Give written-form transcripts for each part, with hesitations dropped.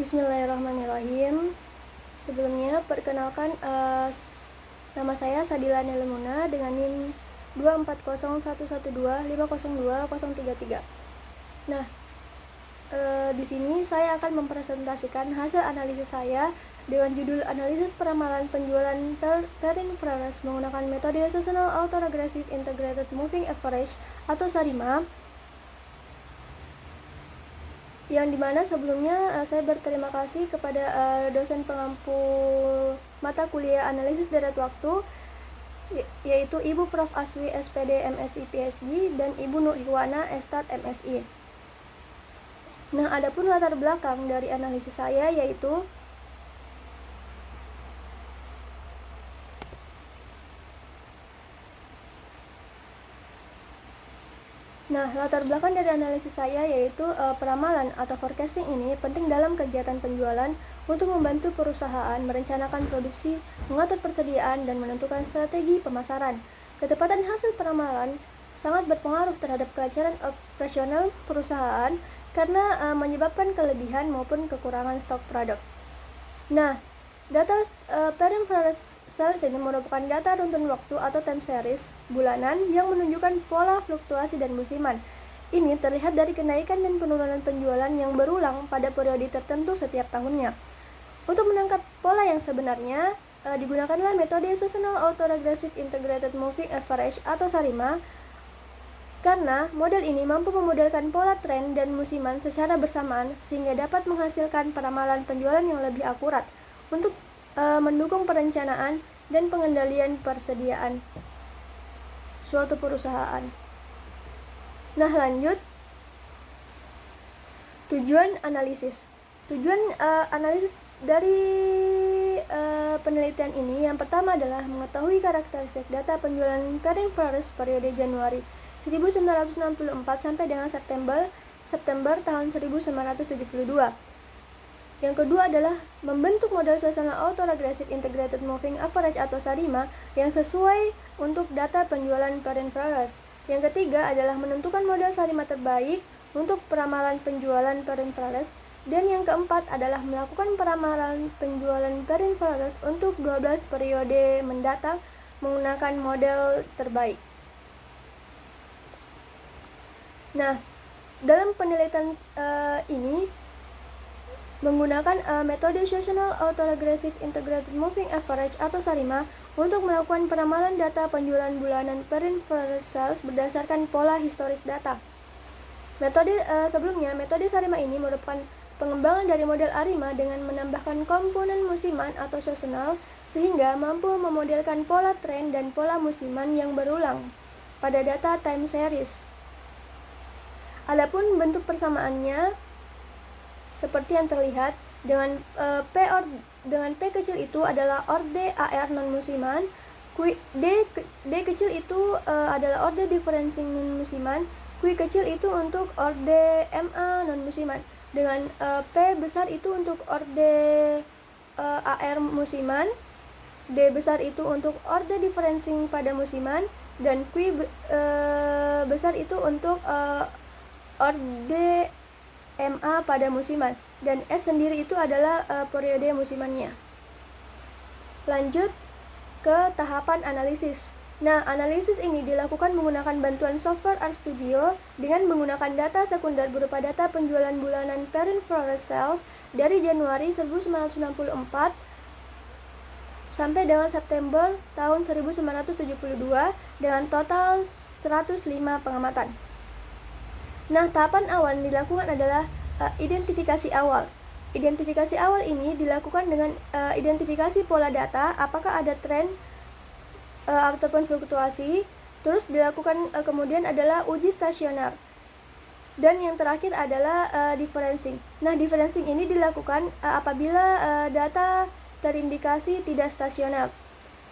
Bismillahirrahmanirrahim. Sebelumnya, perkenalkan, nama saya Sadila Nelemuna dengan NIM 2401125020033. Nah, di sini saya akan mempresentasikan hasil analisis saya dengan judul analisis peramalan penjualan pairing progress menggunakan metode Seasonal Autoregressive Integrated Moving Average atau SARIMA, yang dimana sebelumnya saya berterima kasih kepada dosen pengampu mata kuliah analisis deret waktu, yaitu Ibu Prof. Aswi SPD MSI PhD dan Ibu Nurhiwana Estat MSI. Nah, adapun latar belakang dari analisis saya yaitu latar belakang dari analisis saya yaitu peramalan atau forecasting ini penting dalam kegiatan penjualan untuk membantu perusahaan merencanakan produksi, mengatur persediaan, dan menentukan strategi pemasaran. Ketepatan hasil peramalan sangat berpengaruh terhadap kelancaran operasional perusahaan karena menyebabkan kelebihan maupun kekurangan stok produk. Nah, data pairing progress sales ini merupakan data runtun waktu atau time series bulanan yang menunjukkan pola fluktuasi dan musiman. Ini terlihat dari kenaikan dan penurunan penjualan yang berulang pada periode tertentu setiap tahunnya. Untuk menangkap pola yang sebenarnya, digunakanlah metode Seasonal Autoregressive Integrated Moving Average atau SARIMA, karena model ini mampu memodelkan pola tren dan musiman secara bersamaan sehingga dapat menghasilkan peramalan penjualan yang lebih akurat untuk mendukung perencanaan dan pengendalian persediaan suatu perusahaan. Nah, lanjut. Tujuan analisis. Tujuan analisis dari penelitian ini yang pertama adalah mengetahui karakteristik data penjualan pairing progress periode Januari 1964 sampai dengan September tahun 1972. Yang kedua adalah membentuk model Seasonal Autoregressive Integrated Moving Average atau SARIMA yang sesuai untuk data penjualan pairing progress. Yang ketiga adalah menentukan model SARIMA terbaik untuk peramalan penjualan pairing progress. Dan yang keempat adalah melakukan peramalan penjualan pairing progress untuk 12 periode mendatang menggunakan model terbaik. Nah, dalam penelitian ini menggunakan metode Seasonal Autoregressive Integrated Moving Average atau SARIMA untuk melakukan peramalan data penjualan bulanan pairing progress sales berdasarkan pola historis data. Sebelumnya, metode SARIMA ini merupakan pengembangan dari model ARIMA dengan menambahkan komponen musiman atau seasonal sehingga mampu memodelkan pola tren dan pola musiman yang berulang pada data time series. Adapun bentuk persamaannya seperti yang terlihat dengan P kecil itu adalah orde AR non musiman, D kecil itu adalah orde differencing non musiman, Q kecil itu untuk orde MA non musiman, dengan P besar itu untuk orde AR musiman, D besar itu untuk orde differencing pada musiman, dan Q besar itu untuk orde MA pada musiman, dan S sendiri itu adalah periode musimannya. Lanjut ke tahapan analisis. Nah, analisis ini dilakukan menggunakan bantuan software RStudio dengan menggunakan data sekunder berupa data penjualan bulanan pairing progress sales dari Januari 1964 sampai dengan September tahun 1972 dengan total 105 pengamatan. Nah, tahapan awal yang dilakukan adalah identifikasi awal. Identifikasi awal ini dilakukan dengan identifikasi pola data, apakah ada tren ataupun fluktuasi. Terus dilakukan kemudian adalah uji stasioner. Dan yang terakhir adalah differencing. Nah, differencing ini dilakukan apabila data terindikasi tidak stasioner.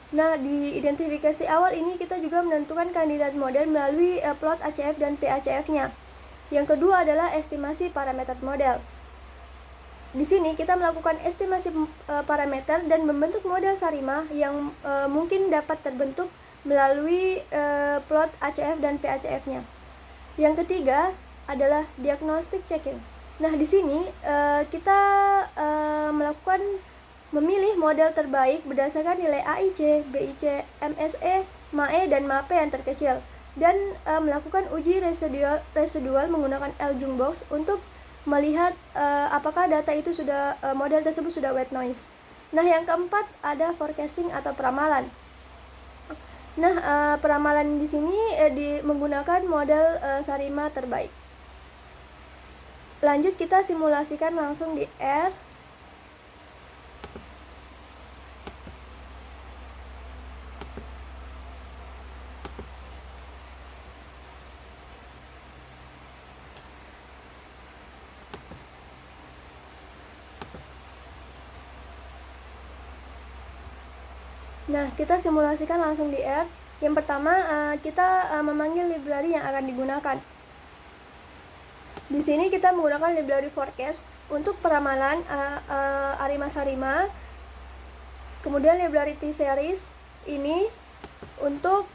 Nah, di identifikasi awal ini kita juga menentukan kandidat model melalui plot ACF dan PACF-nya. Yang kedua adalah estimasi parameter model. Di sini kita melakukan estimasi parameter dan membentuk model SARIMA yang mungkin dapat terbentuk melalui plot ACF dan PACF-nya. Yang ketiga adalah diagnostic checking. Nah, di sini kita melakukan memilih model terbaik berdasarkan nilai AIC, BIC, MSE, MAE, dan MAPE yang terkecil, dan melakukan uji residual menggunakan L-Jungbox untuk melihat apakah data itu sudah model tersebut sudah white noise. Nah, yang keempat ada forecasting atau peramalan. Nah, peramalan di sini menggunakan model Sarima terbaik. Lanjut kita simulasikan langsung di R. Nah, kita simulasikan langsung di R. Yang pertama, kita memanggil library yang akan digunakan. Di sini kita menggunakan library forecast untuk peramalan Arima Sarima. Kemudian library T-series ini untuk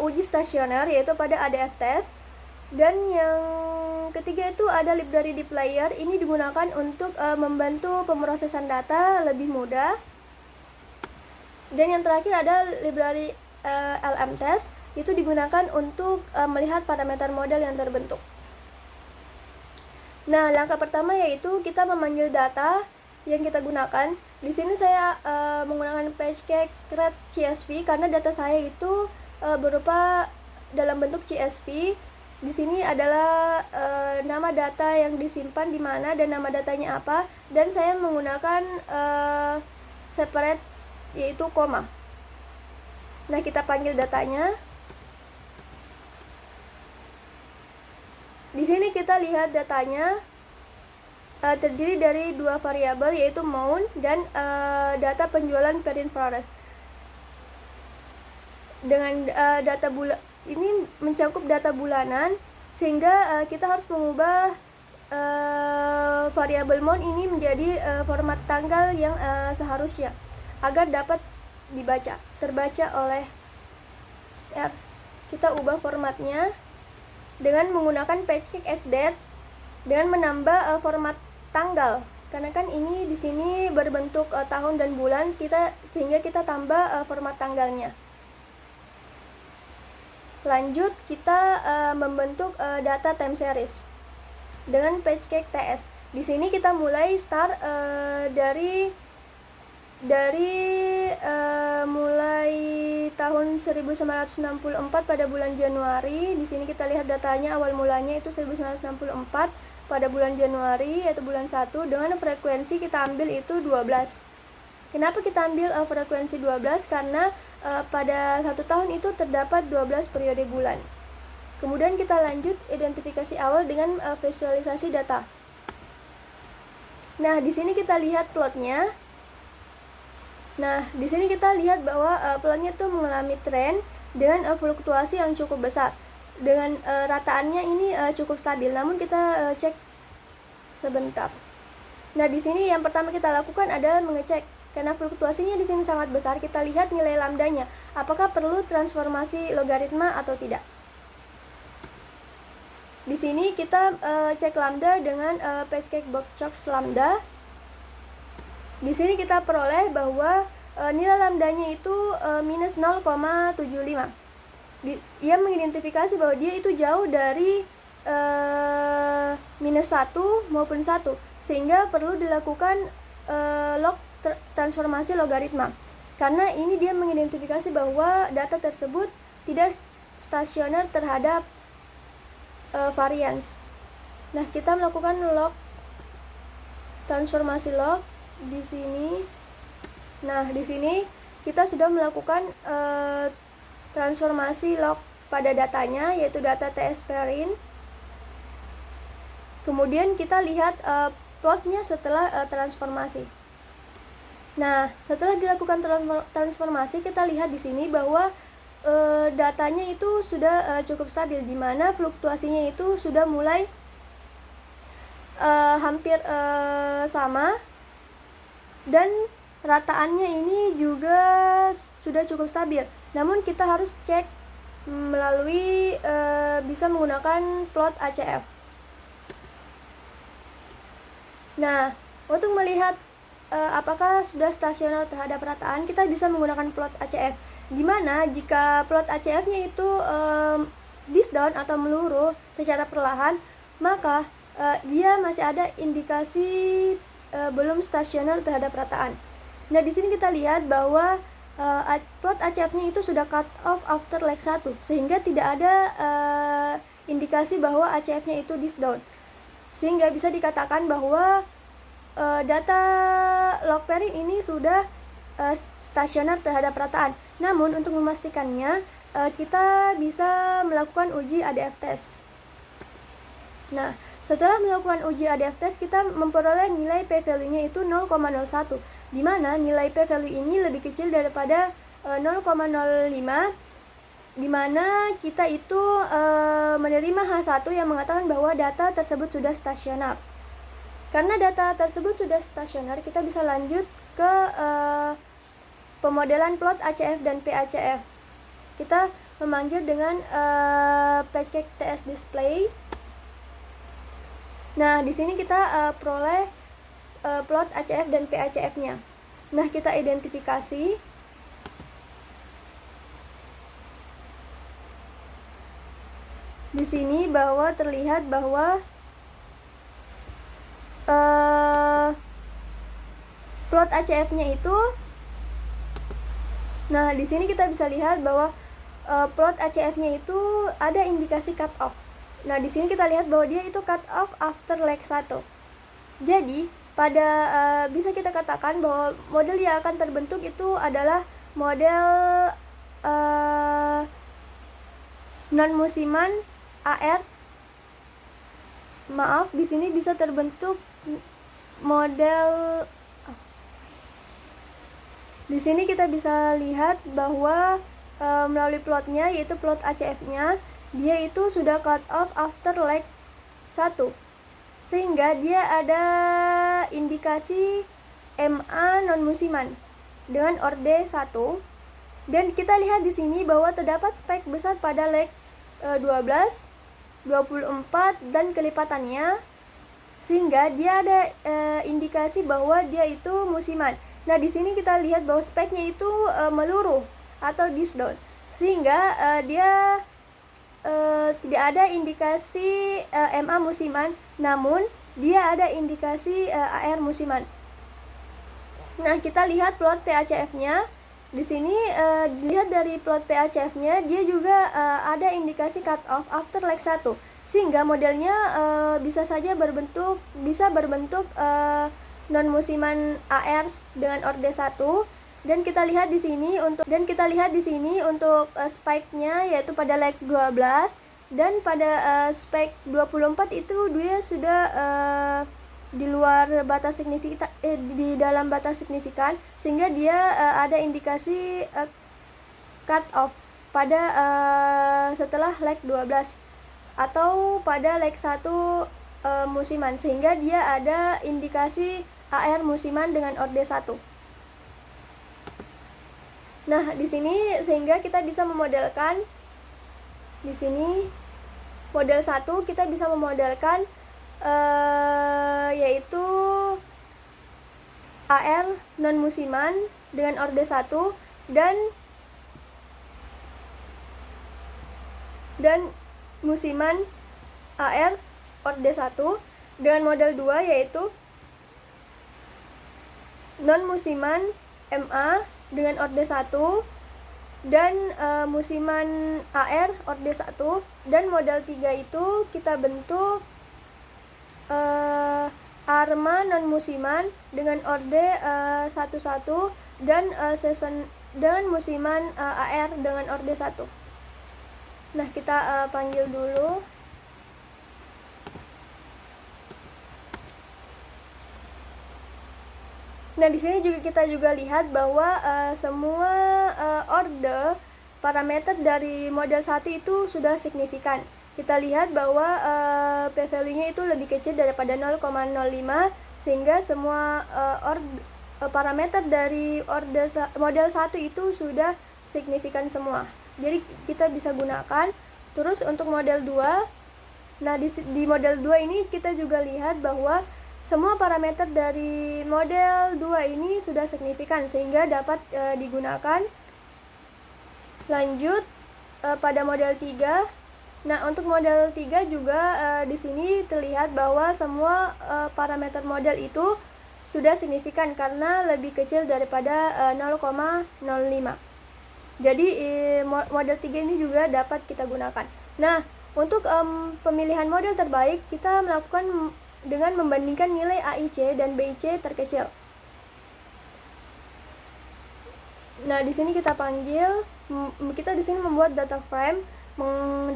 uji stasioner, yaitu pada ADF test. Dan yang ketiga itu ada library dplyr. Ini digunakan untuk membantu pemrosesan data lebih mudah. Dan yang terakhir ada library lmtest. Itu digunakan untuk melihat parameter model yang terbentuk. Nah, langkah pertama yaitu kita memanggil data yang kita gunakan. Di sini saya menggunakan PageCake Red CSV karena data saya itu berupa dalam bentuk CSV. Di sini adalah nama data yang disimpan di mana dan nama datanya apa, dan saya menggunakan separate yaitu koma. Nah, kita panggil datanya. Di sini kita lihat datanya terdiri dari dua variabel yaitu mount dan data penjualan per infrared. Dengan data ini mencakup data bulanan, sehingga kita harus mengubah variabel mount ini menjadi format tanggal yang seharusnya agar dapat terbaca oleh R. Kita ubah formatnya dengan menggunakan PageCake sdate dengan menambah format tanggal, karena kan ini di sini berbentuk tahun dan bulan, sehingga kita tambah format tanggalnya. Lanjut kita membentuk data time series dengan PageCake TS. Di sini kita mulai start dari mulai tahun 1964 pada bulan Januari. Di sini kita lihat datanya awal mulanya itu 1964 pada bulan Januari, yaitu bulan 1, dengan frekuensi kita ambil itu 12. Kenapa kita ambil frekuensi 12? Karena pada 1 tahun itu terdapat 12 periode bulan. Kemudian kita lanjut identifikasi awal dengan visualisasi data. Nah, di sini kita lihat plotnya. Nah, di sini kita lihat bahwa plotnya itu mengalami tren dengan fluktuasi yang cukup besar. Dengan rataannya ini cukup stabil. Namun kita cek sebentar. Nah, di sini yang pertama kita lakukan adalah mengecek. Karena fluktuasinya di sini sangat besar, kita lihat nilai lambdanya. Apakah perlu transformasi logaritma atau tidak? Di sini kita cek lambda dengan PageCake Boxbox lambda. Di sini kita peroleh bahwa nilai lambdanya itu minus 0,75. Ia mengidentifikasi bahwa dia itu jauh dari minus 1 maupun 1, sehingga perlu dilakukan log transformasi logaritma, karena ini dia mengidentifikasi bahwa data tersebut tidak stasioner terhadap varians. Nah, kita melakukan log transformasi log di sini. Nah, di sini kita sudah melakukan transformasi log pada datanya, yaitu data TS Perin. Kemudian kita lihat plotnya setelah transformasi. Nah, setelah dilakukan transformasi, kita lihat di sini bahwa datanya itu sudah cukup stabil, di mana fluktuasinya itu sudah mulai hampir sama, dan rataannya ini juga sudah cukup stabil. Namun kita harus cek melalui bisa menggunakan plot ACF. Nah, untuk melihat apakah sudah stasioner terhadap rataan, kita bisa menggunakan plot ACF. Dimana jika plot ACF-nya itu disdown atau meluruh secara perlahan, maka dia masih ada indikasi belum stasioner terhadap rataan. Nah, di sini kita lihat bahwa plot ACF-nya itu sudah cut off after leg 1, sehingga tidak ada indikasi bahwa ACF-nya itu disdown. Sehingga bisa dikatakan bahwa data log pairing ini sudah stasioner terhadap rataan. Namun untuk memastikannya, kita bisa melakukan uji ADF test. Nah, setelah melakukan uji ADF test, kita memperoleh nilai p-value-nya itu 0,01, di mana nilai p-value ini lebih kecil daripada 0,05, di mana kita itu menerima H1 yang mengatakan bahwa data tersebut sudah stasioner. Karena data tersebut sudah stasioner, kita bisa lanjut ke pemodelan plot ACF dan PACF. Kita memanggil dengan Pancake TS Display. Nah, di sini kita peroleh plot ACF dan PACF-nya. Nah, kita identifikasi. Di sini bahwa terlihat bahwa plot ACF-nya itu, nah di sini kita bisa lihat bahwa plot ACF-nya itu ada indikasi cut off. Nah, di sini kita lihat bahwa dia itu cut off after leg 1. Jadi, pada bisa kita katakan bahwa model yang akan terbentuk itu adalah model non-musiman AR. Maaf, di sini bisa terbentuk model. Di sini kita bisa lihat bahwa melalui plotnya, yaitu plot ACF-nya, dia itu sudah cut off after leg 1, sehingga dia ada indikasi MA non-musiman dengan orde 1. Dan kita lihat di sini bahwa terdapat spike besar pada leg 12, 24 dan kelipatannya, sehingga dia ada indikasi bahwa dia itu musiman. Nah, di sini kita lihat bahwa spike-nya itu meluruh atau disdown, sehingga dia tidak ada indikasi MA musiman, namun dia ada indikasi AR musiman. Nah, kita lihat plot PACF-nya. Di sini dilihat dari plot PACF-nya, dia juga ada indikasi cut off after leg 1, sehingga modelnya bisa berbentuk non musiman AR dengan orde 1. Dan kita lihat di sini untuk spike-nya, yaitu pada leg 12, dan pada spike 24 itu dia sudah di luar batas signifikan, di dalam batas signifikan, sehingga dia ada indikasi cut off pada setelah leg 12 atau pada leg 1 musiman, sehingga dia ada indikasi AR musiman dengan orde 1. Nah, di sini sehingga kita bisa memodelkan, di sini model 1 kita bisa memodelkan yaitu AR non musiman dengan orde 1 dan musiman AR orde 1, dengan model 2 yaitu non musiman MA dengan orde 1 dan musiman AR orde 1, dan model 3 itu kita bentuk ARMA non musiman dengan orde 11 dan season dengan musiman AR dengan orde 1. Nah, kita panggil dulu. Nah, di sini kita lihat bahwa semua order parameter dari model 1 itu sudah signifikan. Kita lihat bahwa p-value-nya itu lebih kecil daripada 0,05, sehingga semua parameter dari model 1 itu sudah signifikan semua. Jadi kita bisa gunakan. Terus untuk model 2, nah di model 2 ini kita juga lihat bahwa semua parameter dari model 2 ini sudah signifikan sehingga dapat digunakan. Lanjut pada model 3. Nah, untuk model 3 juga di sini terlihat bahwa semua parameter model itu sudah signifikan karena lebih kecil daripada 0,05. Jadi model 3 ini juga dapat kita gunakan. Nah, untuk pemilihan model terbaik kita melakukan dengan membandingkan nilai AIC dan BIC terkecil. Nah, di sini kita di sini membuat data frame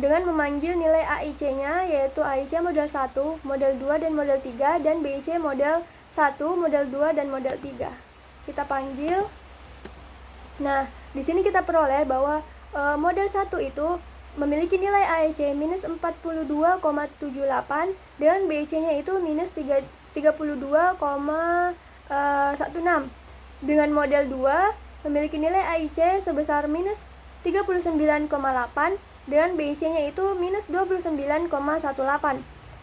dengan memanggil nilai AIC-nya, yaitu AIC model 1, model 2, dan model 3, dan BIC model 1, model 2, dan model 3. Kita panggil. Nah, di sini kita peroleh bahwa model 1 itu memiliki nilai AIC minus 42,78 dengan BIC-nya itu minus 32,16. Dengan model 2 memiliki nilai AIC sebesar minus 39,8 dengan BIC-nya itu minus 29,18.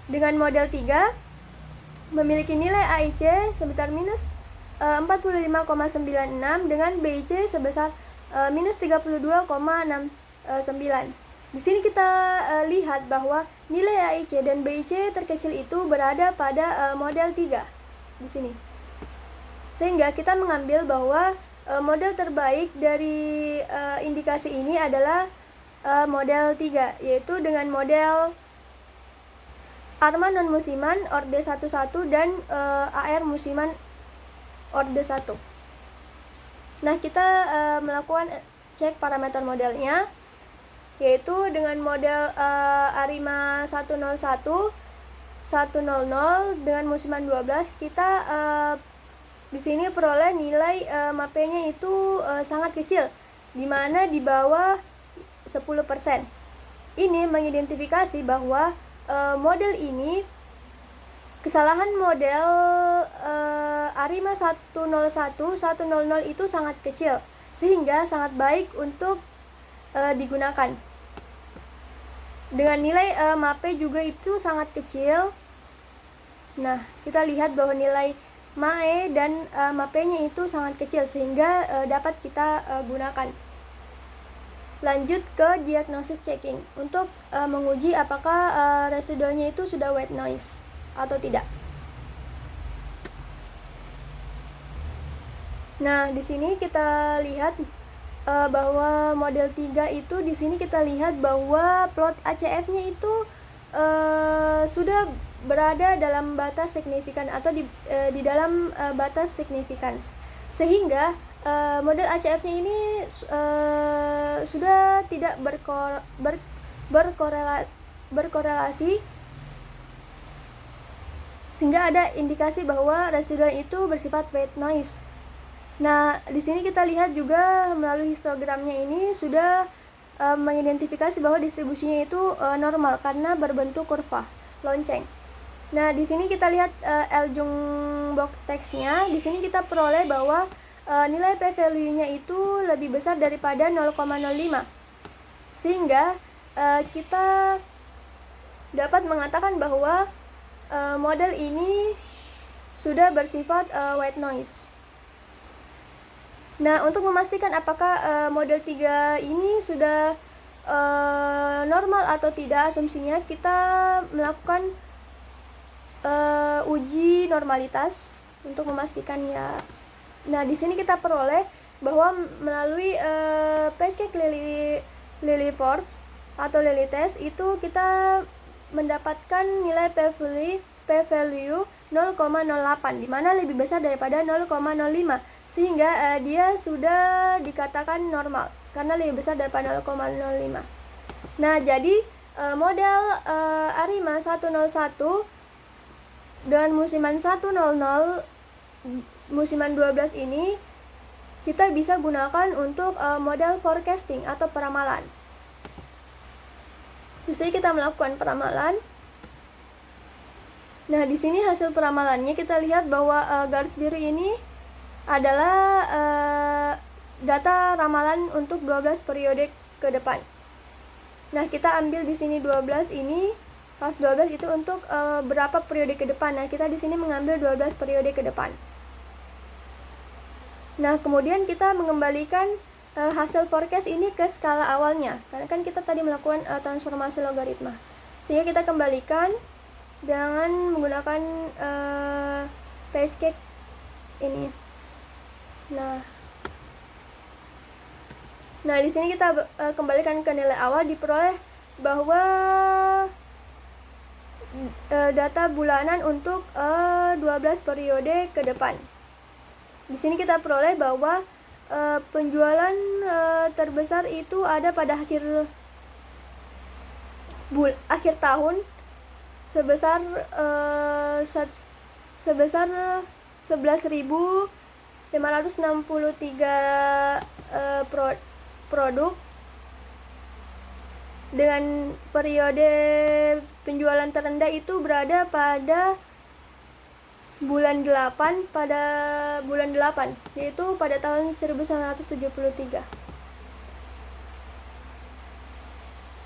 Dengan model 3 memiliki nilai AIC sebesar minus 45,96 dengan BIC sebesar minus 32,69. Di sini kita lihat bahwa nilai AIC dan BIC terkecil itu berada pada model 3 di sini. Sehingga kita mengambil bahwa model terbaik dari indikasi ini adalah model 3, yaitu dengan model ARMA non-musiman orde 11 dan AR musiman orde 1. Nah, kita melakukan cek parameter modelnya, yaitu dengan model ARIMA 101 100 dengan musiman 12, kita di sini peroleh nilai MAPE-nya itu sangat kecil, di mana di bawah 10%. Ini mengidentifikasi bahwa model ini, kesalahan model ARIMA 101 100 itu sangat kecil, sehingga sangat baik untuk digunakan. Dengan nilai MAPE juga itu sangat kecil. Nah, kita lihat bahwa nilai MAE dan MAPE-nya itu sangat kecil sehingga dapat kita gunakan. Lanjut ke diagnosis checking untuk menguji apakah residualnya itu sudah white noise atau tidak. Nah, di sini kita lihat bahwa model 3 itu di sini kita lihat bahwa plot ACF-nya itu sudah berada dalam batas signifikan atau di dalam batas significance, sehingga model ACF-nya ini sudah tidak berkorelasi, sehingga ada indikasi bahwa residual itu bersifat white noise. Nah, di sini kita lihat juga melalui histogramnya ini sudah mengidentifikasi bahwa distribusinya itu normal karena berbentuk kurva lonceng. Nah, di sini kita lihat Ljung box text-nya. Di sini kita peroleh bahwa nilai p-value-nya itu lebih besar daripada 0,05. Sehingga kita dapat mengatakan bahwa model ini sudah bersifat white noise. Nah, untuk memastikan apakah model 3 ini sudah normal atau tidak, asumsinya kita melakukan uji normalitas untuk memastikannya. Nah, di sini kita peroleh bahwa melalui Pesquet-Lilliefors atau Lillie test itu kita mendapatkan nilai p-value 0,08, di mana lebih besar daripada 0,05, sehingga dia sudah dikatakan normal karena lebih besar daripada 0,05. Nah, jadi model ARIMA 101 dengan musiman 100 musiman 12 ini kita bisa gunakan untuk model forecasting atau peramalan. Di sini kita melakukan peramalan. Nah, di sini hasil peramalannya kita lihat bahwa garis biru ini adalah data ramalan untuk 12 periode ke depan. Nah, kita ambil di sini 12 ini, pas 12 itu untuk berapa periode ke depan. Nah, kita di sini mengambil 12 periode ke depan. Nah, kemudian kita mengembalikan hasil forecast ini ke skala awalnya, karena kan kita tadi melakukan transformasi logaritma. Sehingga kita kembalikan dengan menggunakan paste cake ini. Nah, di sini kita kembalikan ke nilai awal, diperoleh bahwa data bulanan untuk 12 periode ke depan. Di sini kita peroleh bahwa penjualan terbesar itu ada pada akhir tahun sebesar 11.563 produk, dengan periode penjualan terendah itu berada pada bulan 8, yaitu pada tahun 1973.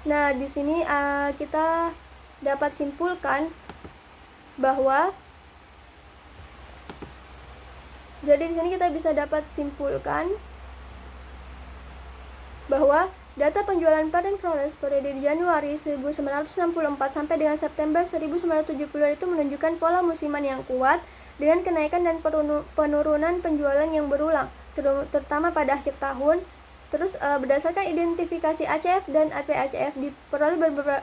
Nah, di sini kita dapat simpulkan bahwa jadi di sini kita bisa dapat simpulkan bahwa data penjualan Patent Flores periode di Januari 1964 sampai dengan September 1970 itu menunjukkan pola musiman yang kuat dengan kenaikan dan penurunan penjualan yang berulang, terutama pada akhir tahun. Terus berdasarkan identifikasi ACF dan APACF diperoleh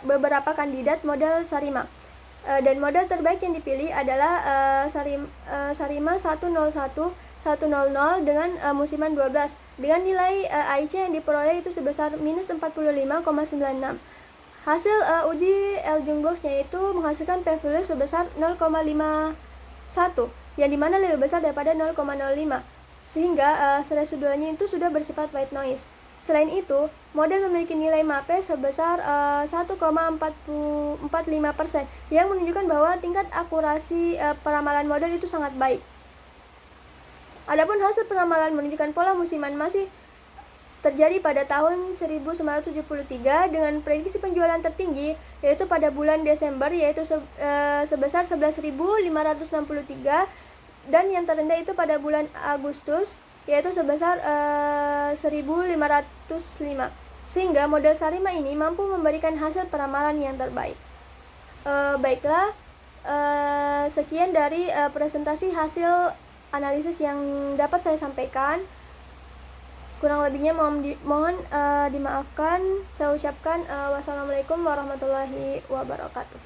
beberapa kandidat model Sarima. Dan model terbaik yang dipilih adalah Sarima 101-100 dengan musiman 12 dengan nilai AIC yang diperoleh itu sebesar minus 45,96. Hasil uji L-Jungbox-nya itu menghasilkan p-value sebesar 0,51 yang dimana lebih besar daripada 0,05, sehingga residualnya itu sudah bersifat white noise. Selain itu, model memiliki nilai MAPE sebesar 1,45% yang menunjukkan bahwa tingkat akurasi peramalan model itu sangat baik. Adapun hasil peramalan menunjukkan pola musiman masih terjadi pada tahun 1973 dengan prediksi penjualan tertinggi yaitu pada bulan Desember yaitu sebesar 11.563 dan yang terendah itu pada bulan Agustus yaitu sebesar 1.505, sehingga model Sarima ini mampu memberikan hasil peramalan yang terbaik. Baiklah, sekian dari presentasi hasil analisis yang dapat saya sampaikan. Kurang lebihnya mohon dimaafkan. Saya ucapkan wassalamualaikum warahmatullahi wabarakatuh.